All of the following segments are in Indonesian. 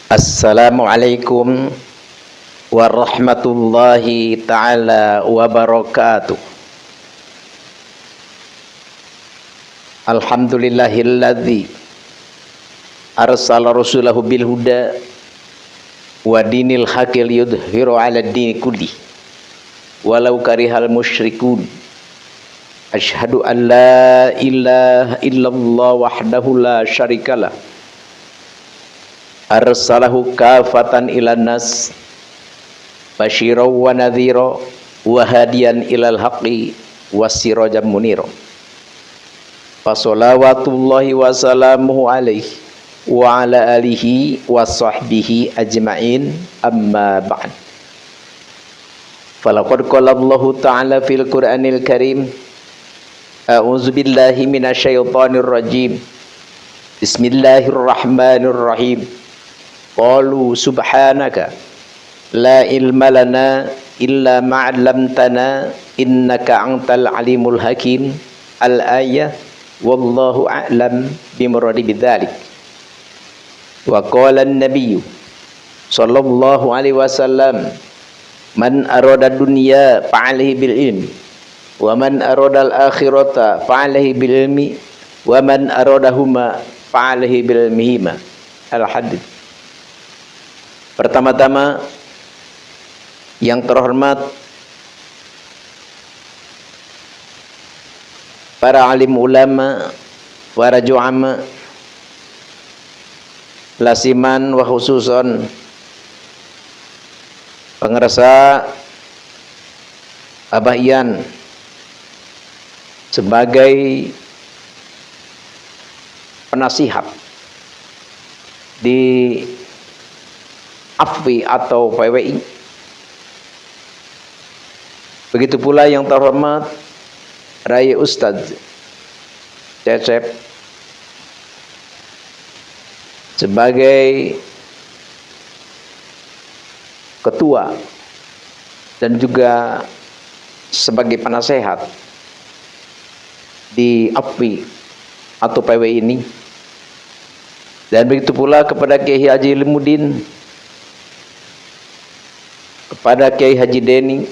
Assalamualaikum warahmatullahi ta'ala wabarakatuh. Alhamdulillahilladzi arsala rasulahu bil huda wa dinil haqqi liyudhhiru 'ala dini kulli walau karihal musyrikun. Asyhadu an la ilaha illallah wahdahu la syarikalah arsalahu kafatan ilan nas basyiraw wa nadhira wa hadiyan ilal haqqi wasirajam munira. Fassalawatullahi wa salamuhu alaihi wa ala alihi wa sahbihi ajma'in, amma ba'd. Falaqad qala Allahu ta'ala fil Qur'anil Karim, a'udzu billahi minasyaitonir rajim. Bismillahirrahmanirrahim. Qalu subhanaka la ilma lana illa ma 'allamtana innaka antal alimul hakim. Al-ayah. Wallahu a'lam bimuradi bidzalik. Wa qala an-nabiy sallallahu alaihi wasallam, man arada dunya fa'alaihi bil ilmi wa man arada al-akhirata fa'alaihi bil ilmi wa man aradahuma fa'alaihi bil ilmihima. Al-hadits. Pertama-tama yang terhormat para alim ulama, para ju'ama, lasiman wa khususon pengerasa Abah Ian sebagai penasihat di AFWI atau PWI. Begitu pula yang terhormat Raya Ustadz Cecep sebagai ketua dan juga sebagai penasehat di AFWI atau PWI ini. Dan begitu pula kepada Kiai Haji Limudin, kepada Kiai Haji Deni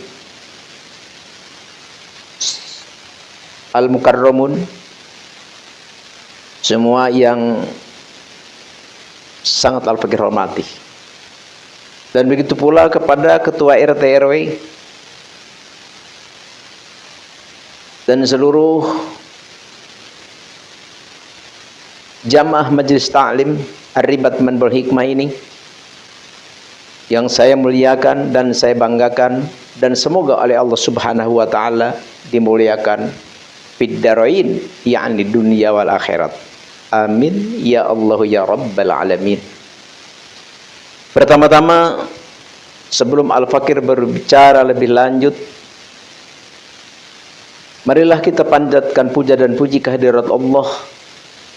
Al-Mukarramun, semua yang sangat al-fakir hormati. Dan begitu pula kepada ketua RT RW dan seluruh jamaah majelis ta'lim Ar-Ribat Manbul Hikmah ini yang saya muliakan dan saya banggakan, dan semoga oleh Allah Subhanahu wa taala dimuliakan fid darain, yakni dunia wal akhirat. Amin ya Allah ya rabbal alamin. Pertama-tama sebelum Al-Fakir berbicara lebih lanjut, marilah kita panjatkan puja dan puji kehadirat Allah,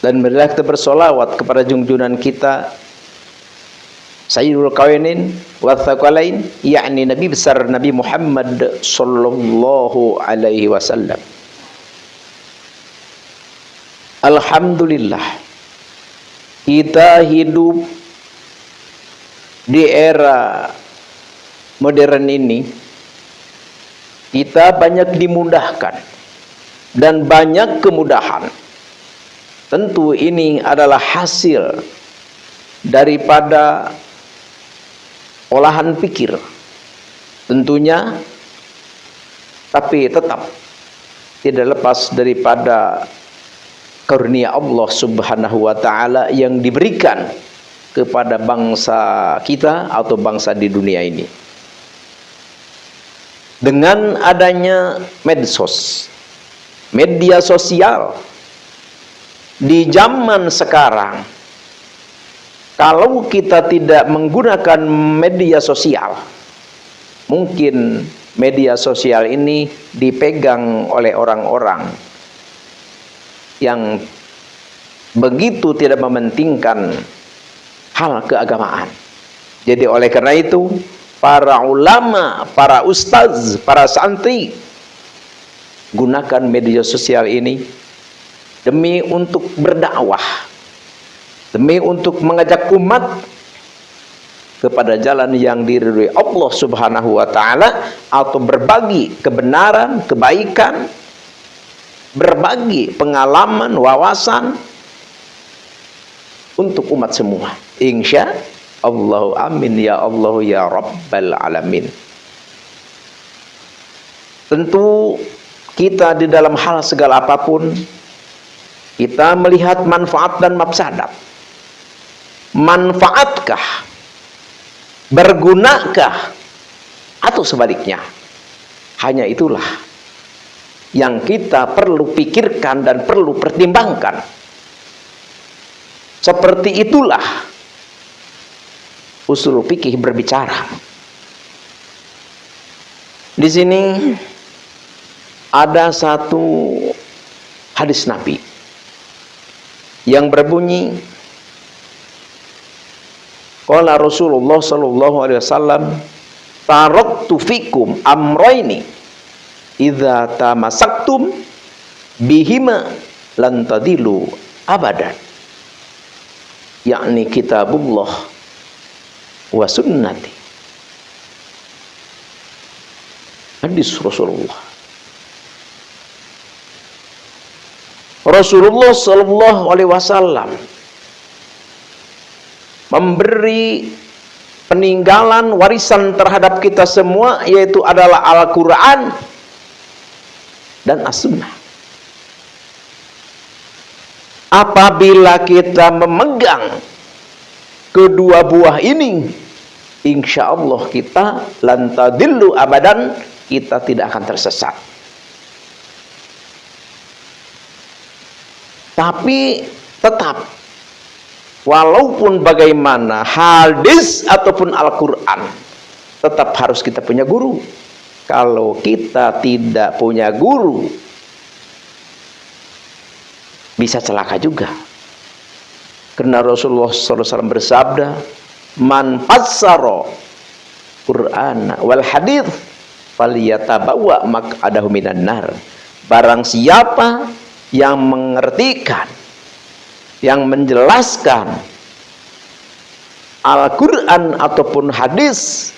dan marilah kita bersolawat kepada junjungan kita Sayyidul Kawainin wa Tsaqalain, yakni Nabi besar Nabi Muhammad sallallahu alaihi wasallam. Alhamdulillah, kita hidup di era modern ini, kita banyak dimudahkan dan banyak kemudahan. Tentu ini adalah hasil daripada olahan pikir tentunya, tapi tetap tidak lepas daripada karunia Allah Subhanahu wa taala yang diberikan kepada bangsa kita atau bangsa di dunia ini. Dengan adanya medsos, media sosial di zaman sekarang, kalau kita tidak menggunakan media sosial, mungkin media sosial ini dipegang oleh orang-orang yang begitu tidak mementingkan hal keagamaan. Jadi oleh karena itu, para ulama, para ustaz, para santri, gunakan media sosial ini demi untuk berdakwah, demi untuk mengajak umat kepada jalan yang diridhoi Allah Subhanahu wa taala, atau berbagi kebenaran, kebaikan, berbagi pengalaman, wawasan untuk umat semua. Insya Allah, amin ya Allah ya Rabbal alamin. Tentu kita di dalam hal segala apapun, kita melihat manfaat dan mafsadat. Manfaatkah, bergunakah, atau sebaliknya? Hanya itulah yang kita perlu pikirkan dan perlu pertimbangkan. Seperti itulah usul fikih berbicara. Di sini ada satu hadis Nabi yang berbunyi, qala Rasulullah sallallahu alaihi wasallam, taraktu fikum amrayni idza tamassaktum bihima lan tadilu abadan, yakni kitabullah wa sunnati. Hadis Rasulullah. Rasulullah sallallahu alaihi wasallam memberi peninggalan warisan terhadap kita semua, yaitu adalah Al-Quran dan As-Sunnah. Apabila kita memegang kedua buah ini, insya Allah kita lan tadillu abadan, kita tidak akan tersesat. Tapi tetap, walaupun bagaimana hadis ataupun Al-Quran, tetap harus kita punya guru. Kalau kita tidak punya guru, bisa celaka juga. Karena Rasulullah SAW bersabda, man fassara Qur'an wal hadith falyatabawa maq'adahu minan nar. Barang siapa yang mengertikan, yang menjelaskan Al-Quran ataupun hadis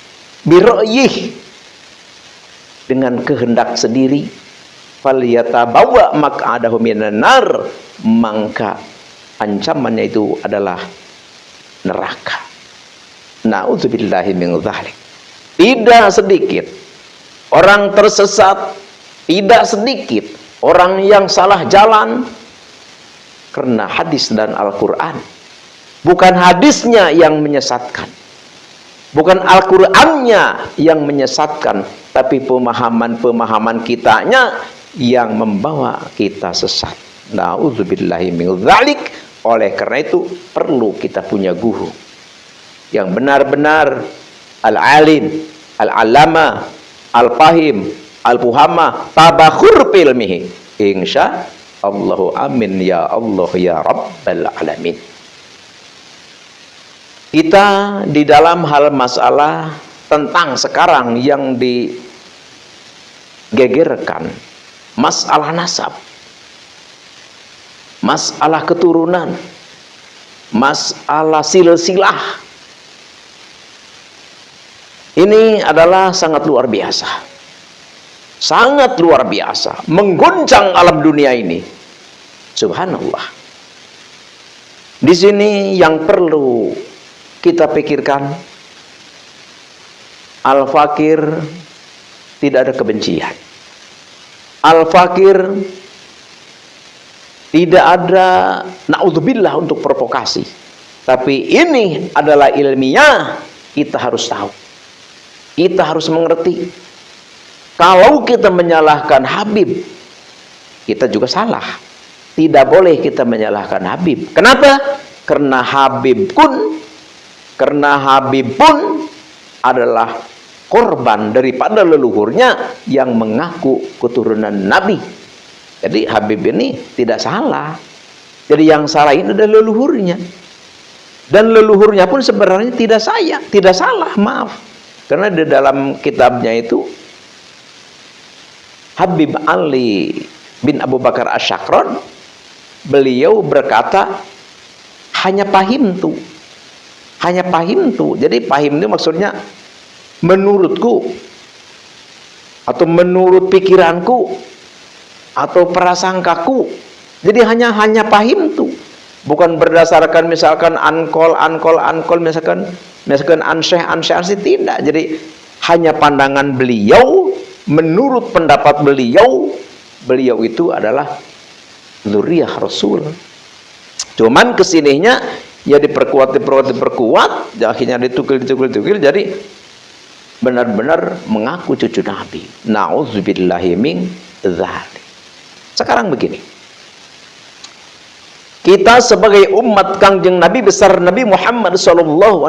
biro'yih, dengan kehendak sendiri, falyatabawa maq'adahu minan nar, maka ancamannya itu adalah neraka. Na'udzubillahi min dzalik. Tidak sedikit orang tersesat, tidak sedikit orang yang salah jalan karena hadis dan Al-Quran. Bukan hadisnya yang menyesatkan, bukan Al-Qurannya yang menyesatkan, tapi pemahaman-pemahaman kitanya yang membawa kita sesat. Na'udzubillahi min dzalik. Oleh karena itu perlu kita punya guru yang benar-benar al-alim, al-alama, al-fahim, al-fuhama, tabakhur filmihi. Insya Allahu amin ya Allah ya Rabbal alamin. Kita di dalam hal masalah tentang sekarang yang digegerkan, masalah nasab, masalah keturunan, masalah silsilah, ini adalah sangat luar biasa. Sangat luar biasa, mengguncang alam dunia ini. Subhanallah. Di sini yang perlu kita pikirkan, al-fakir tidak ada kebencian. Al-fakir tidak ada naudzubillah untuk provokasi. Tapi ini adalah ilmiah, kita harus tahu. Kita harus mengerti. Kalau kita menyalahkan Habib, kita juga salah. Tidak boleh kita menyalahkan Habib. Kenapa? Karena Habib pun adalah korban daripada leluhurnya yang mengaku keturunan Nabi. Jadi Habib ini tidak salah. Jadi yang salah ini adalah leluhurnya. Dan leluhurnya pun sebenarnya tidak salah, maaf. Karena di dalam kitabnya itu Habib Ali bin Abu Bakar Asy'akron, beliau berkata, hanya pahim tuh, Hanya pahim tuh. Jadi pahim itu maksudnya menurutku, atau menurut pikiranku, atau prasangkaku. Jadi hanya pahim tuh. Bukan berdasarkan misalkan ankol misalkan anseh tidak. Jadi hanya pandangan beliau, menurut pendapat beliau itu adalah dzurriyyah Rasul. Cuman kesininya ya diperkuat, akhirnya ditukil, jadi benar-benar mengaku cucu Nabi. Nauzubillahi min dzalik. Sekarang begini, kita sebagai umat Kangjeng Nabi besar Nabi Muhammad SAW,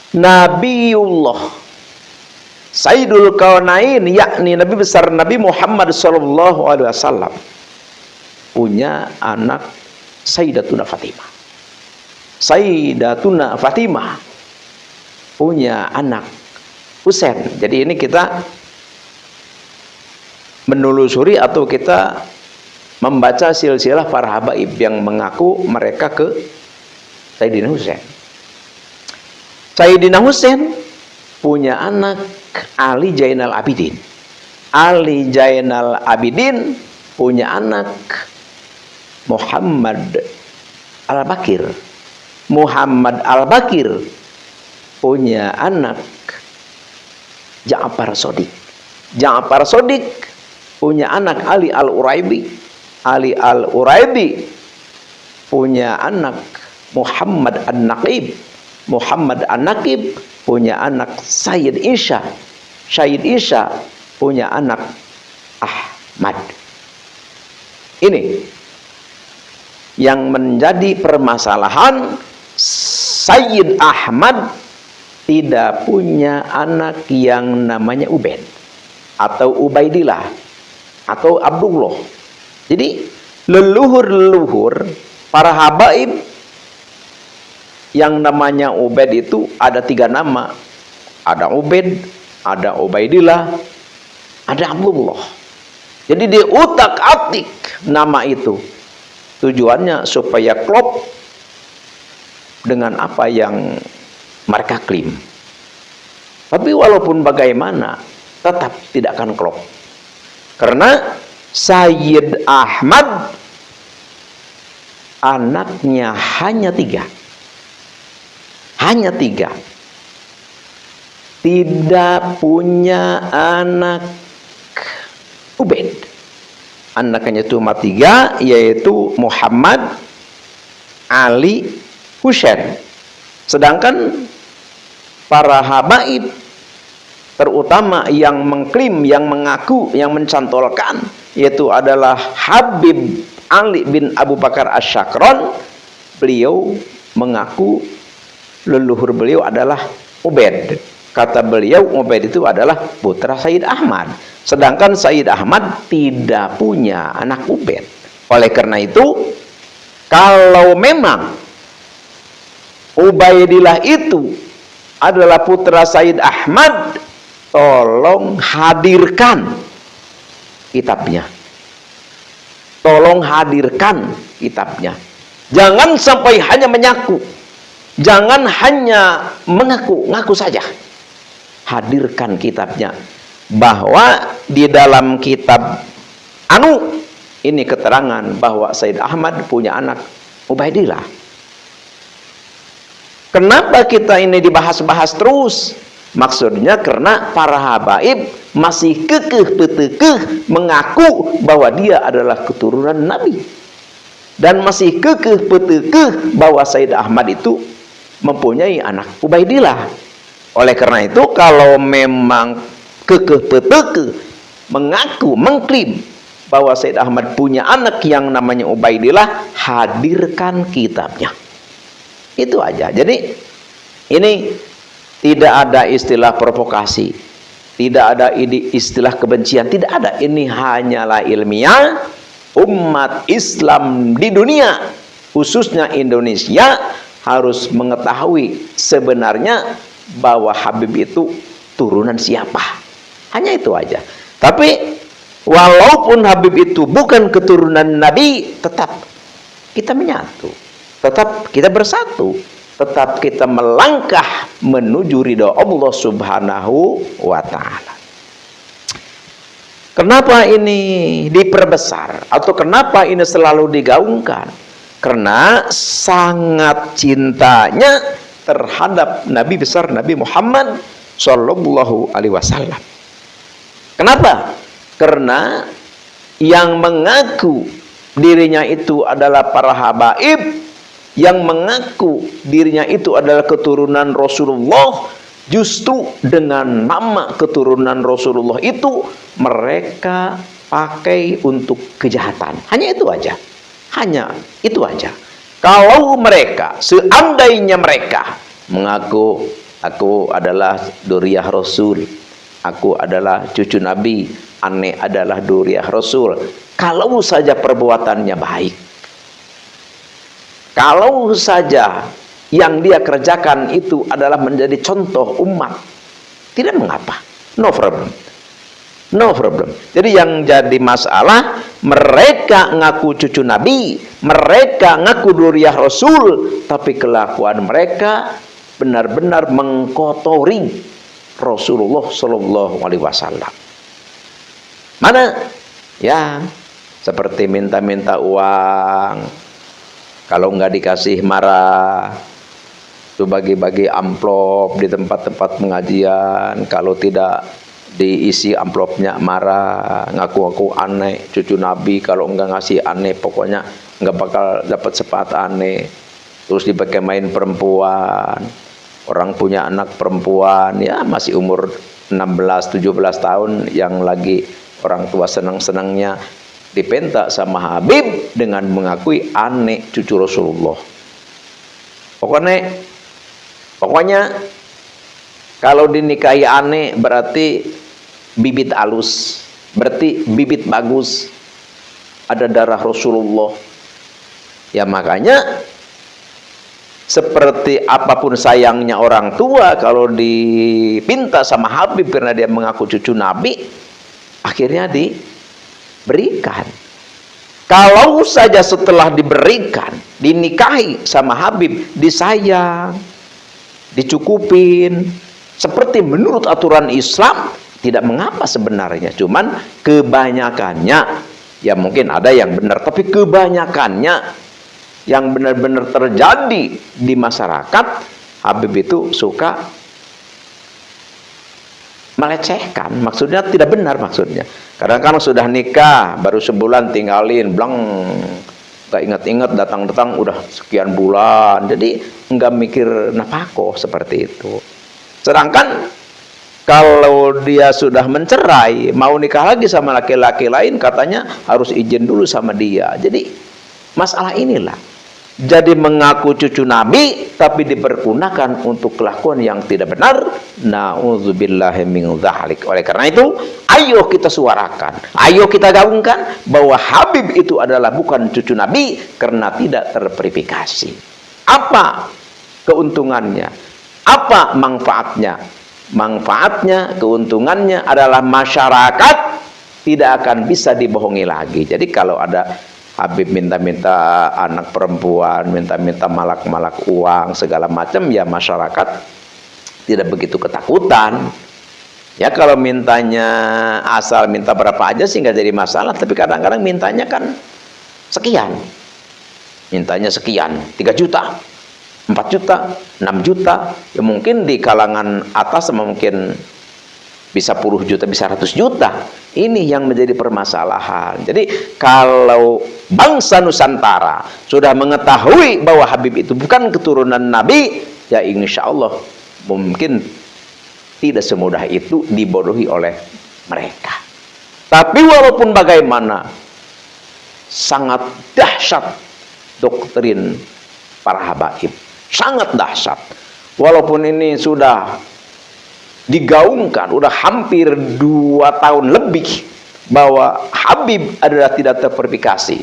Nabiullah Sayyidul Kaunain, yakni Nabi besar Nabi Muhammad SAW, punya anak Sayyidatuna Fatimah. Sayyidatuna Fatimah punya anak Husain. Jadi ini kita menelusuri atau kita membaca silsilah para habaib yang mengaku mereka ke Sayyidina Husain. Sayyidina Husain punya anak Ali Zainal Abidin. Ali Zainal Abidin punya anak Muhammad Al-Bakir. Muhammad Al-Bakir punya anak Ja'far Shadiq. Ja'far Shadiq punya anak Ali Al-Uraibi. Ali Al-Uraibi punya anak Muhammad An-Naqib. Muhammad An-Naqib punya anak Sayyid Isha. Sayyid Isha punya anak Ahmad. Ini yang menjadi permasalahan. Sayyid Ahmad tidak punya anak yang namanya Ubaid atau Ubaidillah atau Abdullah. Jadi leluhur-leluhur para habaib yang namanya Ubaid itu ada 3 nama. Ada Ubaid, ada Ubaidillah, ada Abdullah. Jadi diutak-atik nama itu. Tujuannya supaya klop dengan apa yang mereka klaim. Tapi walaupun bagaimana tetap tidak akan klop. Karena Sayyid Ahmad anaknya hanya 3. Hanya 3. Tidak punya anak Ubaid. Anaknya cuma 3, yaitu Muhammad, Ali, Husain. Sedangkan para habaib, terutama yang mengklaim, yang mengaku, yang mencantolkan, yaitu adalah Habib Ali bin Abu Bakar Asy-Syakron, beliau mengaku leluhur beliau adalah Ubaid. Kata beliau Ubaid itu adalah putra Sayyid Ahmad. Sedangkan Sayyid Ahmad tidak punya anak Ubaid. Oleh karena itu, kalau memang Ubaidillah itu adalah putra Sayyid Ahmad, tolong hadirkan kitabnya. Tolong hadirkan kitabnya. Jangan sampai hanya menyaku. Jangan hanya mengaku saja. Hadirkan kitabnya. Bahwa di dalam kitab ini keterangan bahwa Sayyid Ahmad punya anak Ubaidillah. Kenapa kita ini dibahas-bahas terus? Maksudnya karena para habaib masih kekeh mengaku bahwa dia adalah keturunan Nabi. Dan masih kekeh bahwa Sayyid Ahmad itu mempunyai anak Ubaidillah. Oleh karena itu, kalau memang kekeh mengaku, mengklaim bahwa Sayyid Ahmad punya anak yang namanya Ubaidillah, hadirkan kitabnya. Itu aja. Jadi ini tidak ada istilah provokasi, tidak ada istilah kebencian, tidak ada. Ini hanyalah ilmiah. Umat Islam di dunia, khususnya Indonesia, harus mengetahui sebenarnya bahwa Habib itu turunan siapa. Hanya itu aja. Tapi walaupun Habib itu bukan keturunan Nabi, tetap kita menyatu, tetap kita bersatu, tetap kita melangkah menuju ridho Allah Subhanahu wa Ta'ala. Kenapa ini diperbesar atau kenapa ini selalu digaungkan? Karena sangat cintanya terhadap Nabi besar Nabi Muhammad Shallallahu Alaihi Wasallam. Kenapa? Karena yang mengaku dirinya itu adalah para habaib, yang mengaku dirinya itu adalah keturunan Rasulullah, justru dengan nama keturunan Rasulullah itu mereka pakai untuk kejahatan. Hanya itu aja. Hanya itu aja. Kalau mereka, seandainya mereka mengaku aku adalah Duriyah Rasul, aku adalah cucu Nabi, ane adalah Duriyah Rasul, kalau saja perbuatannya baik, kalau saja yang dia kerjakan itu adalah menjadi contoh umat, tidak mengapa, no problem, no problem. Jadi yang jadi masalah, mereka ngaku cucu Nabi, mereka ngaku Duriyah Rasul, tapi kelakuan mereka benar-benar mengkotori Rasulullah Shallallahu Alaihi Wasallam. Mana? Ya, seperti minta-minta uang, kalau nggak dikasih marah, tuh bagi-bagi amplop di tempat-tempat pengajian, kalau tidak diisi amplopnya marah, ngaku-ngaku aneh, cucu Nabi, kalau nggak ngasih aneh, pokoknya nggak bakal dapat sepat aneh. Terus dipakai main perempuan, orang punya anak perempuan, ya masih umur 16-17 tahun, yang lagi orang tua senang-senangnya dipentak sama Habib dengan mengakui aneh cucu Rasulullah. Pokoknya kalau dinikahi aneh berarti bibit halus, berarti bibit bagus, ada darah Rasulullah. Ya makanya seperti apapun sayangnya orang tua, kalau dipinta sama Habib karena dia mengaku cucu Nabi, akhirnya diberikan. Kalau saja setelah diberikan, dinikahi sama Habib, disayang, dicukupin, seperti menurut aturan Islam, tidak mengapa sebenarnya. Cuman kebanyakannya, ya mungkin ada yang benar, tapi kebanyakannya yang benar-benar terjadi di masyarakat, Habib itu suka melecehkan, maksudnya tidak benar maksudnya. Kadang-kadang sudah nikah, baru sebulan tinggalin, blang, gak ingat-ingat, datang-datang udah sekian bulan, jadi nggak mikir napako seperti itu. Sedangkan kalau dia sudah mencerai, mau nikah lagi sama laki-laki lain, katanya harus izin dulu sama dia. Jadi masalah inilah. Jadi mengaku cucu Nabi tapi dipergunakan untuk kelakuan yang tidak benar. Na'udzubillahi min dzalik. Oleh karena itu, ayo kita suarakan, ayo kita gaungkan bahwa Habib itu adalah bukan cucu Nabi karena tidak terverifikasi. Apa keuntungannya? Apa manfaatnya? Manfaatnya, keuntungannya adalah masyarakat tidak akan bisa dibohongi lagi. Jadi kalau ada Habib minta-minta anak perempuan, minta-minta malak-malak uang, segala macam, ya masyarakat tidak begitu ketakutan. Ya kalau mintanya asal minta berapa aja sih nggak jadi masalah, tapi kadang-kadang mintanya kan sekian. Mintanya sekian, 3 juta, 4 juta, 6 juta, ya mungkin di kalangan atas mungkin bisa puluh juta, bisa 100 juta. Ini yang menjadi permasalahan. Jadi kalau bangsa Nusantara sudah mengetahui bahwa Habib itu bukan keturunan Nabi, ya insya Allah mungkin tidak semudah itu dibodohi oleh mereka. Tapi walaupun bagaimana, sangat dahsyat doktrin para habaib, sangat dahsyat. Walaupun ini sudah digaungkan, udah hampir 2 tahun lebih, bahwa Habib adalah tidak terverifikasi,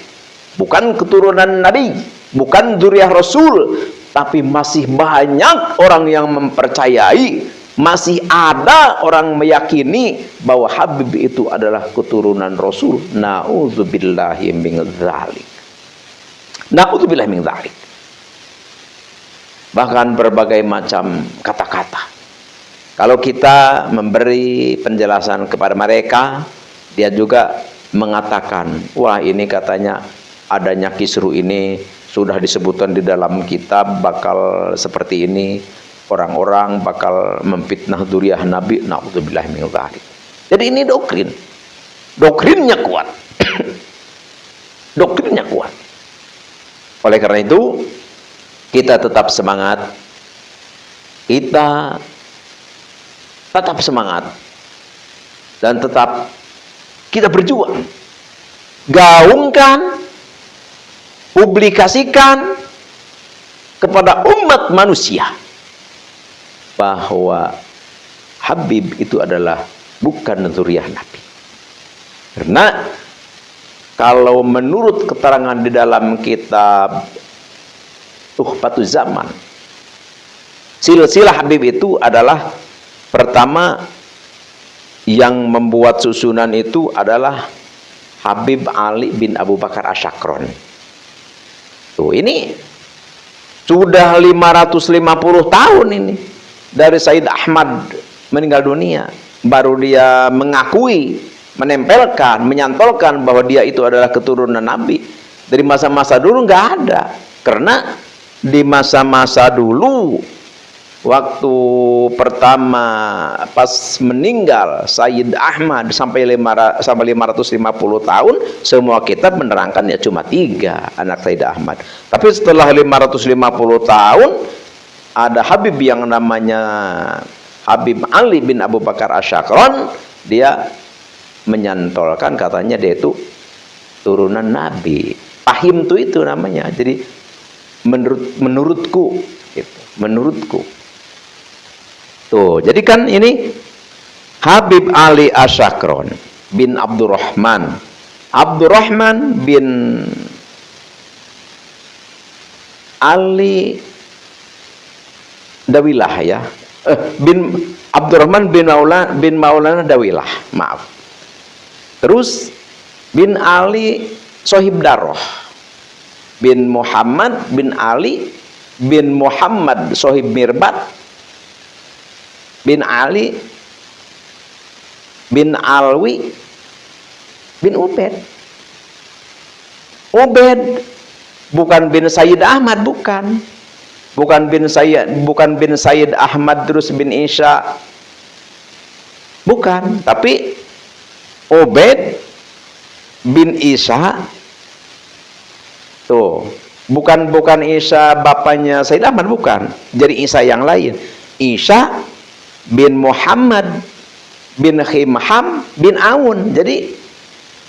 bukan keturunan Nabi, bukan dzurriyyah Rasul, tapi masih banyak orang yang mempercayai, masih ada orang meyakini bahwa Habib itu adalah keturunan Rasul. Na'udzubillahi min dzalik. Na'udzubillah min dzalik. Bahkan berbagai macam kata-kata. Kalau kita memberi penjelasan kepada mereka, dia juga mengatakan, wah ini katanya adanya kisru ini sudah disebutkan di dalam kitab bakal seperti ini, orang-orang bakal memfitnah dzurriyyah Nabi. Na'udzubillah min dzalik. Jadi ini doktrin. Doktrinnya kuat. Doktrinnya kuat. Oleh karena itu, kita tetap semangat. Kita tetap semangat. Dan tetap kita berjuang. Gaungkan, publikasikan kepada umat manusia bahwa Habib itu adalah bukan dzurriyyah Nabi. Karena kalau menurut keterangan di dalam kitab Tuhfatuz Zaman, silsilah Habib itu adalah pertama yang membuat susunan itu adalah Habib Ali bin Abu Bakar Asyakron. Tuh, ini sudah 550 tahun ini dari Sayyid Ahmad meninggal dunia, baru dia mengakui, menempelkan, menyantolkan bahwa dia itu adalah keturunan Nabi. Dari masa-masa dulu nggak ada, karena di masa-masa dulu waktu pertama pas meninggal Sayyid Ahmad sampai 550 tahun, semua kitab menerangkan ya cuma 3 anak Sayyid Ahmad. Tapi setelah 550 tahun ada Habib yang namanya Habib Ali bin Abu Bakar Asyakron, dia menyantolkan katanya dia itu turunan Nabi. Fahim itu namanya. Jadi menurutku gitu, menurutku. Tuh, jadi kan ini Habib Ali Asyakron bin Abdurrahman. Abdurrahman bin Ali Dawilah ya. Bin Abdurrahman bin Maulana Dawilah, maaf. Terus bin Ali Sohib Daroh, bin Muhammad bin Ali bin Muhammad Sohib Mirbat, bin Ali bin Alwi bin Ubed. Ubed bukan bin Sayyid Ahmad, bukan. Bukan bin Sayyid Ahmad terus bin Isya. Bukan, tapi Ubed bin Isya. Tuh, bukan Isya bapaknya Sayyid Ahmad, bukan. Jadi Isya yang lain. Isya bin Muhammad bin Khimham bin Aun. Jadi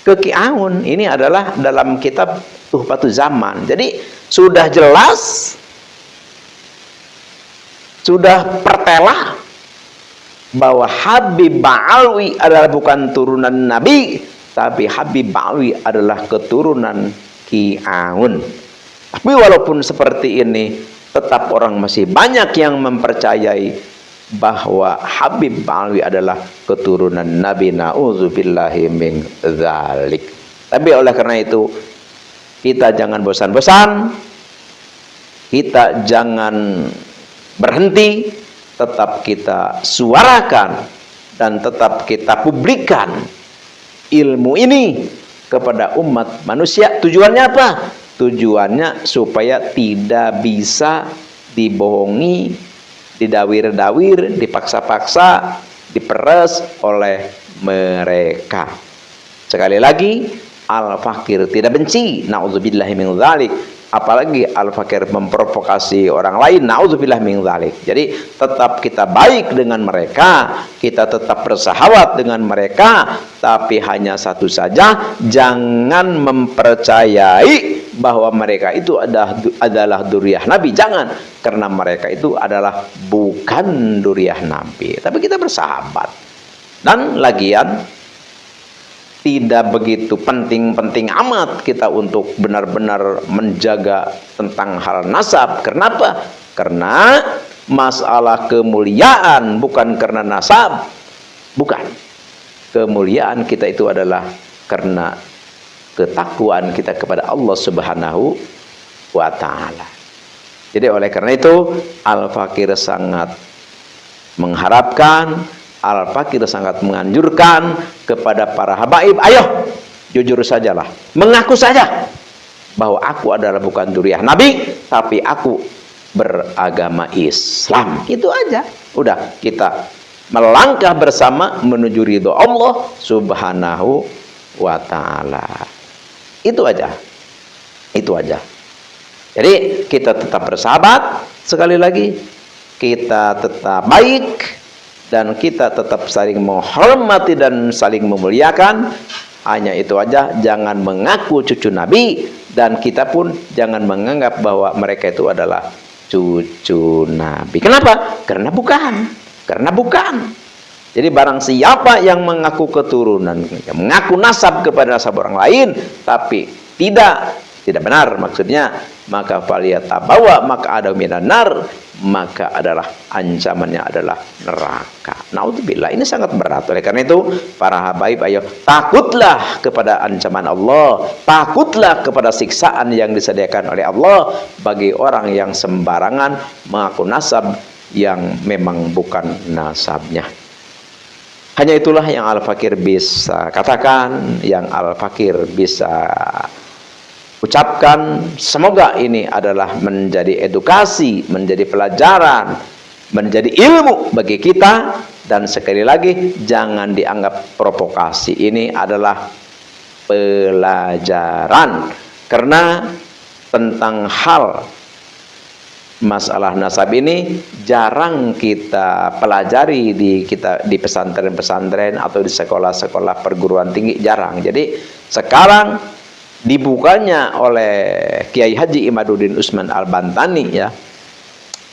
Ki Aun ini adalah dalam kitab Tuhfatuz Zaman. Jadi sudah jelas, sudah pertela bahwa Habib Ba'alwi adalah bukan turunan Nabi, tapi Habib Ba'alwi adalah keturunan Ki Aun. Tapi walaupun seperti ini, tetap orang masih banyak yang mempercayai bahwa Habib Ba'alwi adalah keturunan Nabi. Na'udzubillahi min dzalik. Tapi oleh karena itu, kita jangan bosan-bosan, kita jangan berhenti, tetap kita suarakan dan tetap kita publikan ilmu ini kepada umat manusia. Tujuannya apa? Tujuannya supaya tidak bisa dibohongi, didawir-dawir, dipaksa-paksa, diperes oleh mereka. Sekali lagi, Al-Fakir tidak benci, na'udzubillahi min dzalik. Apalagi Al-Fakir memprovokasi orang lain, na'udzubillah min dzalik. Jadi tetap kita baik dengan mereka, kita tetap bersahabat dengan mereka, tapi hanya satu saja, jangan mempercayai bahwa mereka itu adalah dzurriyyah Nabi. Jangan, karena mereka itu adalah bukan dzurriyyah Nabi. Tapi kita bersahabat. Dan lagian tidak begitu penting-penting amat kita untuk benar-benar menjaga tentang hal nasab. Kenapa? Karena masalah kemuliaan bukan karena nasab. Bukan. Kemuliaan kita itu adalah karena ketakwaan kita kepada Allah Subhanahu wa ta'ala. Jadi oleh karena itu Al-Fakir sangat mengharapkan, Al-Fakir sangat menganjurkan kepada para habaib, ayo jujur sajalah, mengaku saja bahwa aku adalah bukan dzurriyyah Nabi, tapi aku beragama Islam. Itu aja. Udah, kita melangkah bersama menuju ridho Allah Subhanahu wa ta'ala. Itu aja. Itu aja. Jadi kita tetap bersahabat, sekali lagi kita tetap baik, dan kita tetap saling menghormati dan saling memuliakan. Hanya itu aja, jangan mengaku cucu Nabi, dan kita pun jangan menganggap bahwa mereka itu adalah cucu Nabi. Kenapa? Karena bukan. Karena bukan. Jadi barang siapa yang mengaku keturunan, yang mengaku nasab kepada nasab orang lain, tapi tidak benar maksudnya, maka faliyatabawa, maka ada minanar, maka adalah ancamannya adalah neraka. Naudzubillah, ini sangat berat. Oleh karena itu para habaib, ayo takutlah kepada ancaman Allah, takutlah kepada siksaan yang disediakan oleh Allah bagi orang yang sembarangan mengaku nasab yang memang bukan nasabnya. Hanya itulah yang Al-Fakir bisa katakan, yang Al-Fakir bisa ucapkan. Semoga ini adalah menjadi edukasi, menjadi pelajaran, menjadi ilmu bagi kita. Dan sekali lagi, jangan dianggap provokasi. Ini adalah pelajaran. Karena tentang hal masalah nasab ini jarang kita pelajari di pesantren-pesantren atau di sekolah-sekolah perguruan tinggi, jarang. Jadi sekarang dibukanya oleh Kiai Haji Imaduddin Usman Al-Bantani, ya,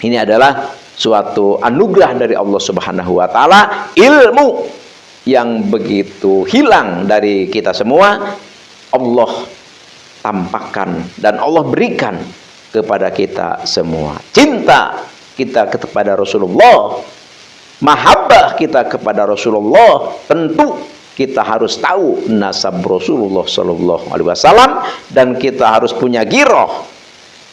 ini adalah suatu anugerah dari Allah Subhanahu wa ta'ala. Ilmu yang begitu hilang dari kita semua, Allah tampakkan dan Allah berikan kepada kita semua. Cinta kita kepada Rasulullah, mahabbah kita kepada Rasulullah, tentu kita harus tahu nasab Rasulullah Sallallahu Alaihi Wasallam, dan kita harus punya giroh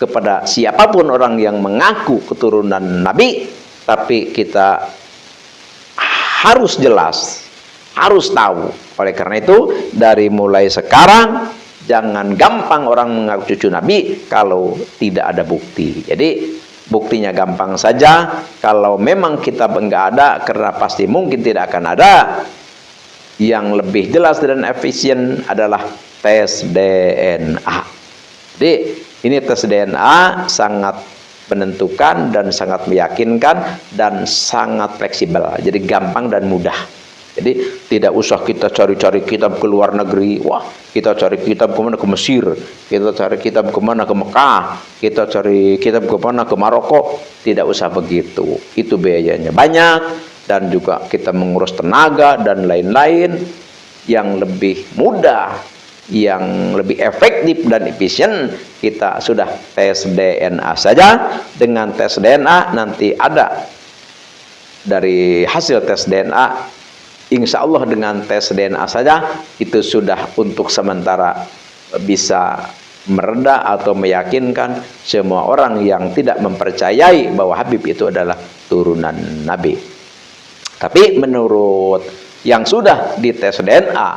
kepada siapapun orang yang mengaku keturunan Nabi. Tapi kita harus jelas, harus tahu. Oleh karena itu, dari mulai sekarang jangan gampang orang mengaku cucu Nabi kalau tidak ada bukti. Jadi buktinya gampang saja. Kalau memang kita enggak ada, karena pasti mungkin tidak akan ada, yang lebih jelas dan efisien adalah tes DNA. Jadi ini tes DNA sangat menentukan dan sangat meyakinkan dan sangat fleksibel. Jadi gampang dan mudah. Jadi tidak usah kita cari-cari kitab ke luar negeri. Wah, kita cari kitab kemana? Ke Mesir. Kita cari kitab kemana? Ke Mekah. Kita cari kitab kemana? Ke Maroko. Tidak usah begitu. Itu biayanya banyak, dan juga kita mengurus tenaga dan lain-lain. Yang lebih mudah, yang lebih efektif dan efisien, kita sudah tes DNA saja. Dengan tes DNA nanti ada dari hasil tes DNA, insya Allah dengan tes DNA saja itu sudah untuk sementara bisa mereda atau meyakinkan semua orang yang tidak mempercayai bahwa Habib itu adalah turunan Nabi. Tapi menurut yang sudah dites DNA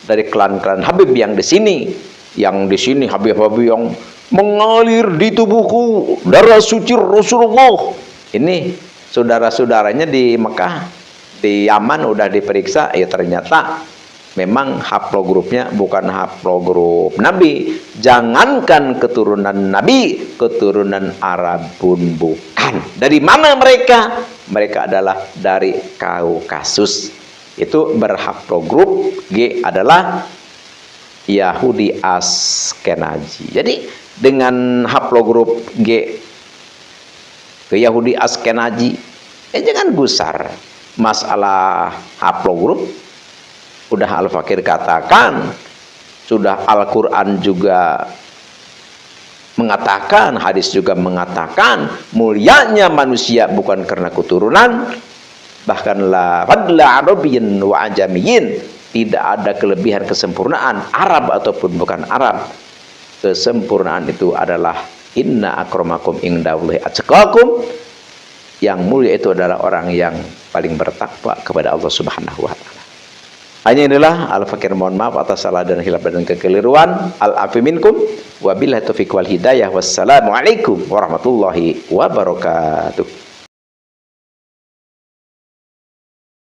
dari klan-klan Habib yang di sini Habib-Habib yang mengalir di tubuhku darah suci Rasulullah, ini saudara-saudaranya di Mekah, di Yaman udah diperiksa, ya ternyata memang haplogrupnya bukan haplogrup Nabi. Jangankan keturunan Nabi, keturunan Arab pun bukan. Dari mana mereka? Mereka adalah dari Kaukasus. Itu berhaplogrup G adalah Yahudi Askenazi. Jadi dengan haplogrup G ke Yahudi Askenazi, jangan gusar. Masalah haplogrup udah Al-Fakir katakan, sudah Al-Quran juga mengatakan, hadis juga mengatakan, mulianya manusia bukan karena keturunan, bahkan la fadla arabiyyin wa ajamiyyin, tidak ada kelebihan kesempurnaan Arab ataupun bukan Arab. Kesempurnaan itu adalah Inna akramakum indallahi atqakum. Yang mulia itu adalah orang yang paling bertakwa kepada Allah Subhanahu wa taala. Hanya inilah al-fakir, mohon maaf atas salah dan hilaf dan kekeliruan. Al-afi minkum wa billahi taufiq wal hidayah. Wassalamualaikum warahmatullahi wabarakatuh.